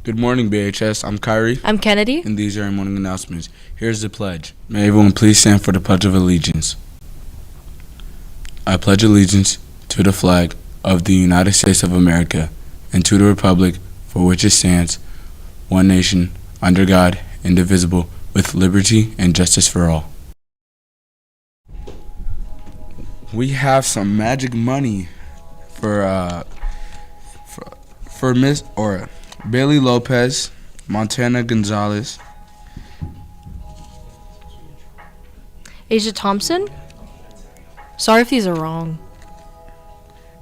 Good morning, BHS. I'm Kyrie. I'm Kennedy. And these are our morning announcements. Here's the pledge. May everyone please stand for the Pledge of Allegiance. I pledge allegiance to the flag of the United States of America and to the republic for which it stands, one nation, under God, indivisible, with liberty and justice for all. We have some magic money for Miss or Bailey Lopez, Montana Gonzalez, Asia Thompson? Sorry if these are wrong.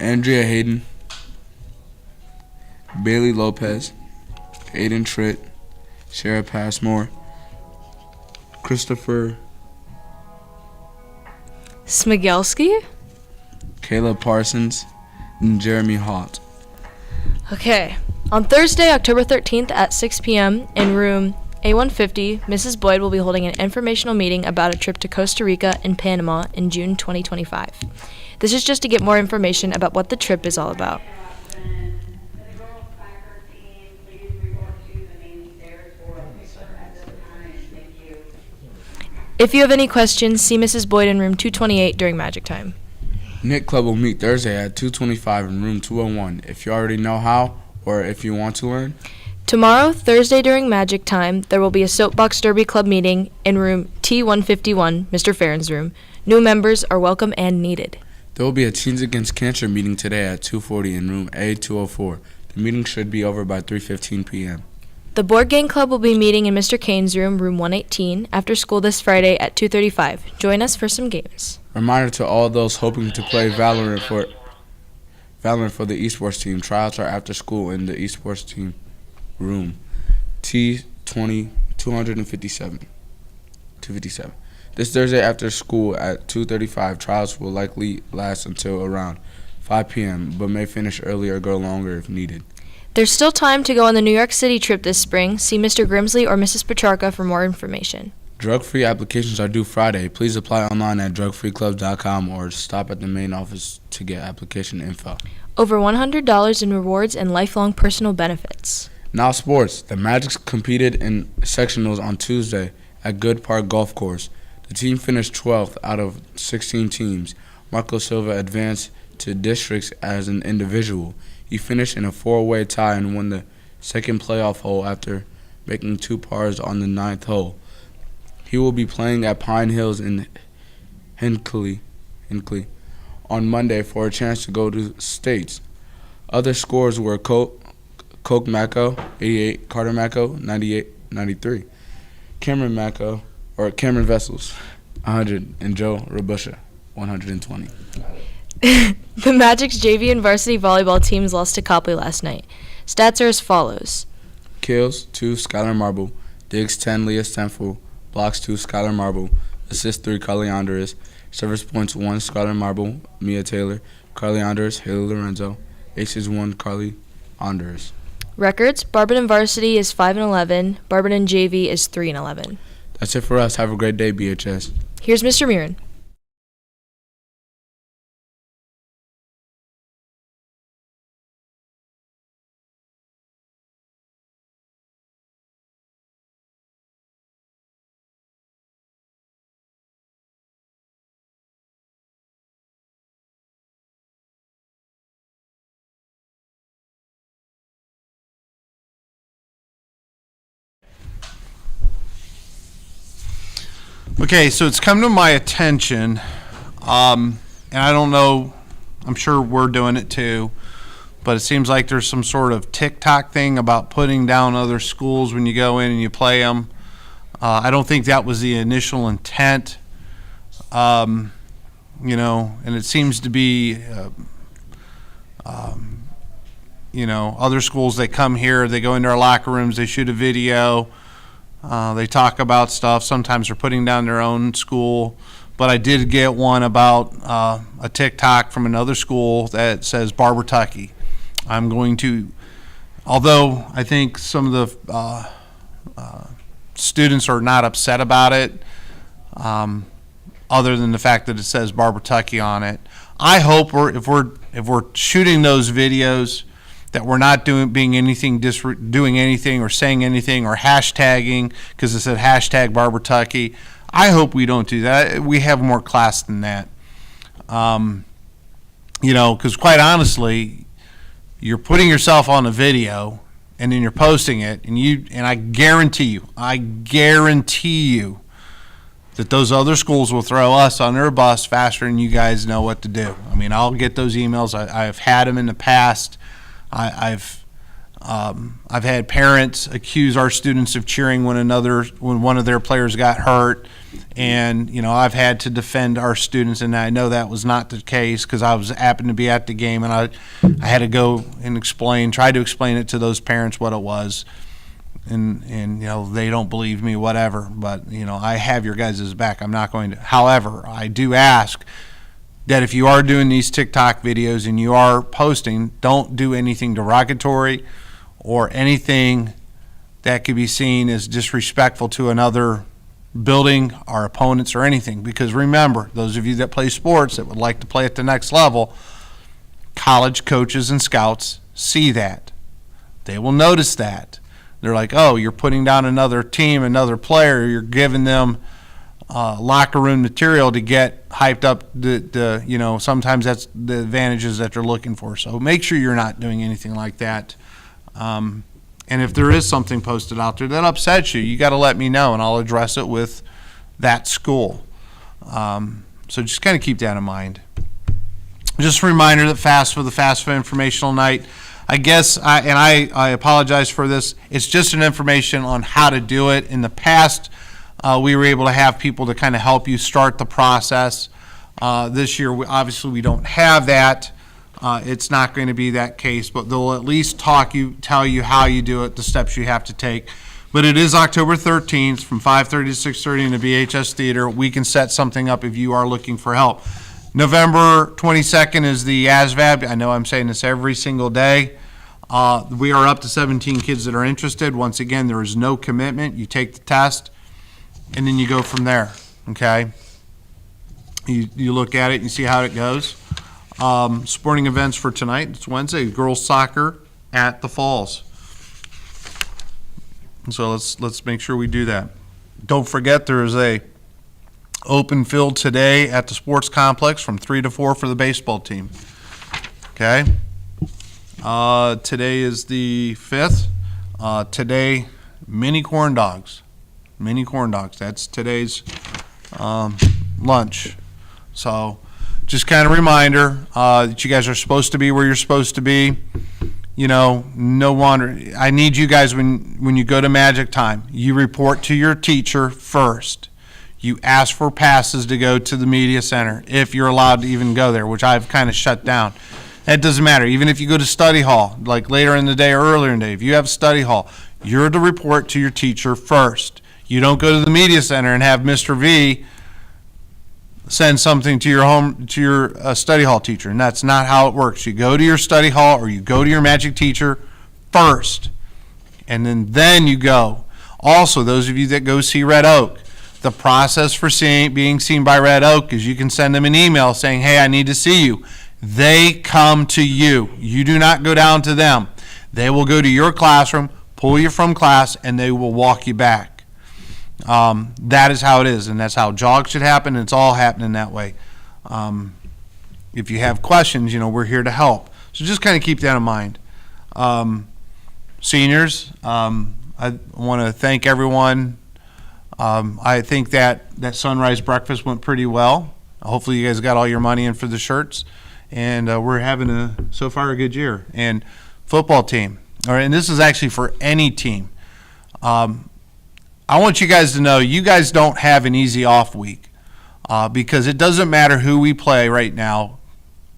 Andrea Hayden, Bailey Lopez, Aiden Tritt, Shara Passmore, Christopher Smigelski? Caleb Parsons, and Jeremy Hott. Okay. On Thursday, October 13th at 6 p.m. in room A150, Mrs. Boyd will be holding an informational meeting about a trip to Costa Rica and Panama in June 2025. This is just to get more information about what the trip is all about. If you have any questions, see Mrs. Boyd in room 228 during magic time. Knit Club will meet Thursday at 2:25 in room 201. If you already know how or if you want to learn. Tomorrow, Thursday during magic time, there will be a Soapbox Derby Club meeting in room T151, Mr. Farron's room. New members are welcome and needed. There will be a Teens Against Cancer meeting today at 2:40 in room A204. The meeting should be over by 3:15 p.m. The Board Game Club will be meeting in Mr. Kane's room 118, after school this Friday at 2:35. Join us for some games. Reminder to all those hoping to play Valorant for the esports team. Tryouts are after school in the esports team room T20 257. This Thursday after school at 2:35. Trials will likely last until around 5 p.m. but may finish early or go longer if needed. There's still time to go on the New York City trip this spring. See Mr. Grimsley or Mrs. Petrarca for more information. Drug-free applications are due Friday. Please apply online at drugfreeclubs.com or stop at the main office to get application info. Over $100 in rewards and lifelong personal benefits. Now sports. The Magic competed in sectionals on Tuesday at Good Park Golf Course. The team finished 12th out of 16 teams. Marco Silva advanced to districts as an individual. He finished in a four-way tie and won the second playoff hole after making two pars on the ninth hole. He will be playing at Pine Hills in Hinckley on Monday for a chance to go to states. Other scores were Coke Mako, 88, Carter Mako, 98, 93, Cameron Vessels, 100, and Joe Rabusha, 120. The Magic's JV and varsity volleyball teams lost to Copley last night. Stats are as follows. Kills, 2, Skylar Marble. Digs, 10, Leah Stenful. Blocks, 2, Skylar Marble. Assists, 3, Carly Andres. Service points, 1, Skylar Marble, Mia Taylor. Carly Andres, Haley Lorenzo. Aces, 1, Carly Andres. Records, Barberton varsity is 5-11. Barberton JV is 3-11. That's it for us. Have a great day, BHS. Here's Mr. Murin. Okay, so it's come to my attention, and I don't know, I'm sure we're doing it too, but it seems like there's some sort of TikTok thing about putting down other schools when you go in and you play them. I don't think that was the initial intent, and it seems to be, other schools, they come here, they go into our locker rooms, they shoot a video. They talk about stuff. Sometimes they're putting down their own school. But I did get one about a TikTok from another school that says Barbertucky. I'm going to, although I think some of the students are not upset about it, other than the fact that it says Barbertucky on it. I hope if we're shooting those videos, that we're not doing anything or saying anything or hashtagging because it said hashtag Barbertucky. I hope we don't do that. We have more class than that. Because quite honestly, you're putting yourself on a video and then you're posting it, and I guarantee you that those other schools will throw us on their bus faster than you guys know what to do. I mean, I'll get those emails. I've had them in the past. I've had parents accuse our students of cheering when one of their players got hurt, and I've had to defend our students, and I know that was not the case because I happened to be at the game, and I had to go and try to explain it to those parents what it was, and they don't believe me, whatever. But I have your guys' back. I'm not going to. However, I do ask that if you are doing these TikTok videos and you are posting, don't do anything derogatory or anything that could be seen as disrespectful to another building, our opponents, or anything. Because remember, those of you that play sports that would like to play at the next level, college coaches and scouts see that. They will notice that. They're like, oh, you're putting down another team, another player, you're giving them locker room material to get hyped up. Sometimes that's the advantages that they're looking for. So make sure you're not doing anything like that. And if there is something posted out there that upsets you, you got to let me know, and I'll address it with that school. So just kind of keep that in mind. Just a reminder that FAFSA informational night, I guess, I apologize for this. It's just an information on how to do it. In the past, we were able to have people to kind of help you start the process. This year, obviously, we don't have that. It's not going to be that case, but they'll at least tell you how you do it, the steps you have to take. But it is October 13th from 5:30 to 6:30 in the BHS Theater. We can set something up if you are looking for help. November 22nd is the ASVAB. I know I'm saying this every single day. We are up to 17 kids that are interested. Once again, there is no commitment. You take the test, and then you go from there, okay? You look at it and you see how it goes. Sporting events for tonight, it's Wednesday, girls soccer at the Falls. So let's make sure we do that. Don't forget there is a open field today at the sports complex from 3 to 4 for the baseball team. Okay? Today is the 5th. Today, mini corn dogs. Mini corn dogs. That's today's lunch. So just kind of reminder that you guys are supposed to be where you're supposed to be. No wonder. I need you guys, when you go to Magic Time, you report to your teacher first. You ask for passes to go to the media center if you're allowed to even go there, which I've kind of shut down. That doesn't matter. Even if you go to study hall, like later in the day or earlier in the day, if you have study hall, you're to report to your teacher first. You don't go to the media center and have Mr. V send something to your study hall teacher, and that's not how it works. You go to your study hall or you go to your Magic teacher first, and then you go. Also, those of you that go see Red Oak, the process for being seen by Red Oak is you can send them an email saying, hey, I need to see you. They come to you. You do not go down to them. They will go to your classroom, pull you from class, and they will walk you back. That is how it is, and that's how jogs should happen, and it's all happening that way. If you have questions, we're here to help. So just kind of keep that in mind. Seniors, I want to thank everyone. I think that sunrise breakfast went pretty well. Hopefully you guys got all your money in for the shirts, and we're having so far a good year. And football team, all right, and this is actually for any team. I want you guys to know you guys don't have an easy off week because it doesn't matter who we play right now.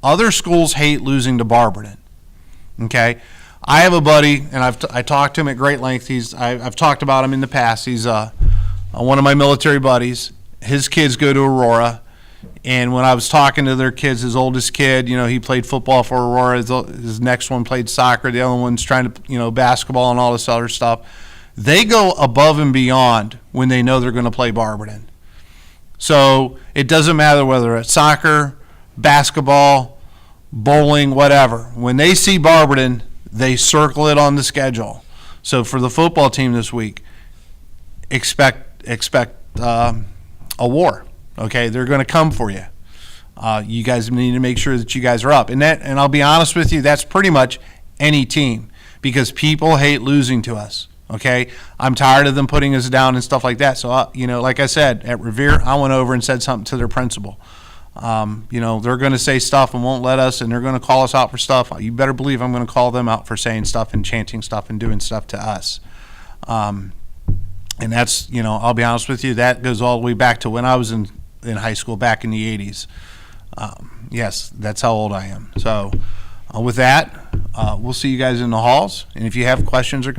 Other schools hate losing to Barberton. Okay, I have a buddy, and I talked to him at great length. I've talked about him in the past. He's one of my military buddies. His kids go to Aurora, and when I was talking to their kids, his oldest kid, he played football for Aurora. His next one played soccer. The other one's trying to, basketball and all this other stuff. They go above and beyond when they know they're going to play Barberton. So it doesn't matter whether it's soccer, basketball, bowling, whatever. When they see Barberton, They circle it on the schedule. So for the football team this week, expect a war. Okay, they're going to come for you. You guys need to make sure that you guys are up. And I'll be honest with you, that's pretty much any team, because people hate losing to us. Okay, I'm tired of them putting us down and stuff like that. So, like I said, at Revere, I went over and said something to their principal. They're going to say stuff and won't let us, and they're going to call us out for stuff. You better believe I'm going to call them out for saying stuff and chanting stuff and doing stuff to us. And that's, I'll be honest with you, that goes all the way back to when I was in high school back in the 80s. Yes, that's how old I am. So with that, we'll see you guys in the halls. And if you have questions or